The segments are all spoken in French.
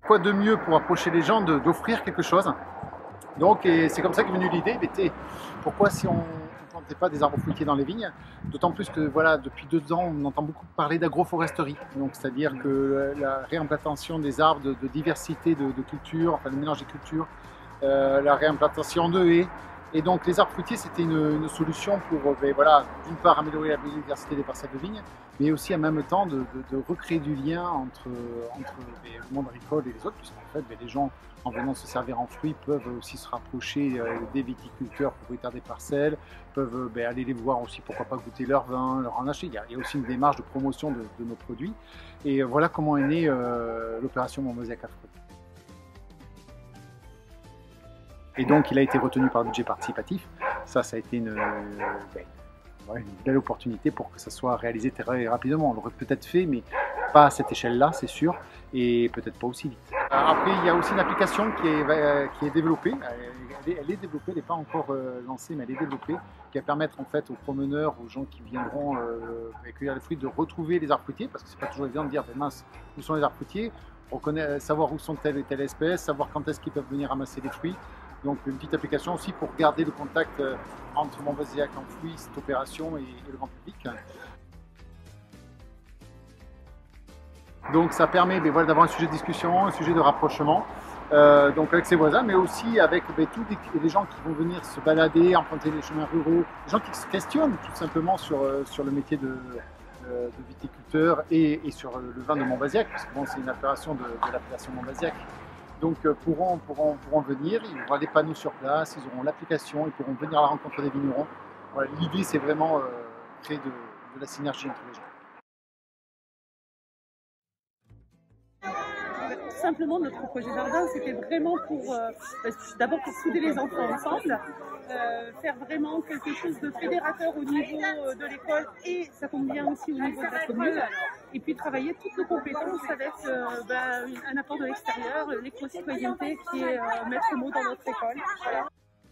quoi de mieux pour approcher les gens d'offrir quelque chose. Donc c'est comme ça qu'est venue l'idée, pourquoi si on ne plantait pas des arbres fruitiers dans les vignes, d'autant plus que voilà, depuis 2 ans on entend beaucoup parler d'agroforesterie, donc c'est-à-dire que la réimplantation des arbres de diversité de cultures, enfin le mélange des cultures, la réimplantation de haies. Et donc les arbres fruitiers, c'était une solution pour voilà, d'une part améliorer la biodiversité des parcelles de vignes, mais aussi en même temps de recréer du lien entre le monde agricole et les autres, puisqu'en fait les gens, en venant se servir en fruits, peuvent aussi se rapprocher des viticulteurs propriétaires des parcelles, peuvent aller les voir aussi, pourquoi pas goûter leur vin, leur en acheter. Il y a aussi une démarche de promotion de nos produits. Et voilà comment est née l'opération Montbazillac à fruits. Et donc, il a été retenu par le budget participatif. Ça a été une belle opportunité pour que ça soit réalisé très rapidement. On l'aurait peut-être fait, mais pas à cette échelle-là, c'est sûr, et peut-être pas aussi vite. Après, il y a aussi une application qui est développée. Elle est développée, elle n'est pas encore lancée, mais elle est développée, qui va permettre en fait aux promeneurs, aux gens qui viendront accueillir les fruits, de retrouver les arbres fruitiers, parce que c'est pas toujours évident de dire, mince, où sont les arbres fruitiers, savoir où sont telle et telle espèce, savoir quand est-ce qu'ils peuvent venir ramasser les fruits. Donc une petite application aussi pour garder le contact entre Montbazillac en fruits, cette opération et le grand public. Donc ça permet voilà, d'avoir un sujet de discussion, un sujet de rapprochement, donc avec ses voisins, mais aussi avec tous les gens qui vont venir se balader, emprunter les chemins ruraux, les gens qui se questionnent tout simplement sur le métier de viticulteur et sur le vin de Montbazillac, parce que bon, c'est une appellation de l'appellation Montbazillac. Donc pourront venir, ils auront les panneaux sur place, ils auront l'application, ils pourront venir à la rencontre des vignerons. Voilà, l'idée c'est vraiment créer de la synergie entre les gens. Tout simplement, notre projet jardin, c'était vraiment pour, d'abord pour souder les enfants ensemble, faire vraiment quelque chose de fédérateur au niveau de l'école et ça tombe bien aussi au niveau de la commune. Et puis travailler toutes nos compétences avec un apport de l'extérieur, l'éco-citoyenneté qui est maître mot dans notre école. Voilà.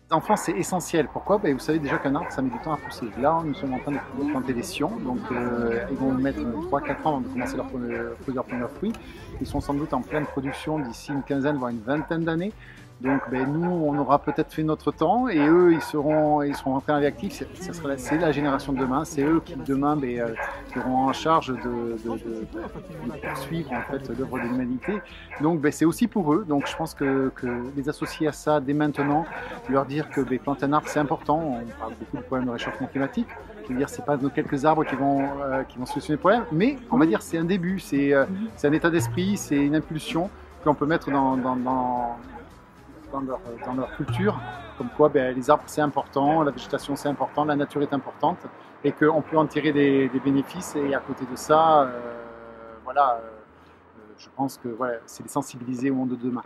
Les enfants, c'est essentiel. Pourquoi? Vous savez déjà qu'un arbre, ça met du temps à pousser. Là, nous sommes en train de planter des sions, donc ils vont mettre 3-4 ans avant de commencer leur premiers fruits. Ils sont sans doute en pleine production d'ici une quinzaine, voire une vingtaine d'années. Donc nous, on aura peut-être fait notre temps et eux, ils seront rentrés en vie active. C'est la génération de demain. C'est eux qui demain seront en charge de poursuivre en fait l'œuvre de l'humanité. Donc c'est aussi pour eux. Donc je pense que les associer à ça dès maintenant, leur dire que planter un arbre c'est important. On parle beaucoup du problème de réchauffement climatique. Je veux dire, c'est pas nos quelques arbres qui vont solutionner le problème, mais on va dire c'est un début, c'est un état d'esprit, c'est une impulsion qu'on peut mettre dans leur culture, comme quoi les arbres c'est important, la végétation c'est important, la nature est importante et qu'on peut en tirer des bénéfices. Et à côté de ça, je pense que c'est les sensibiliser au monde de demain.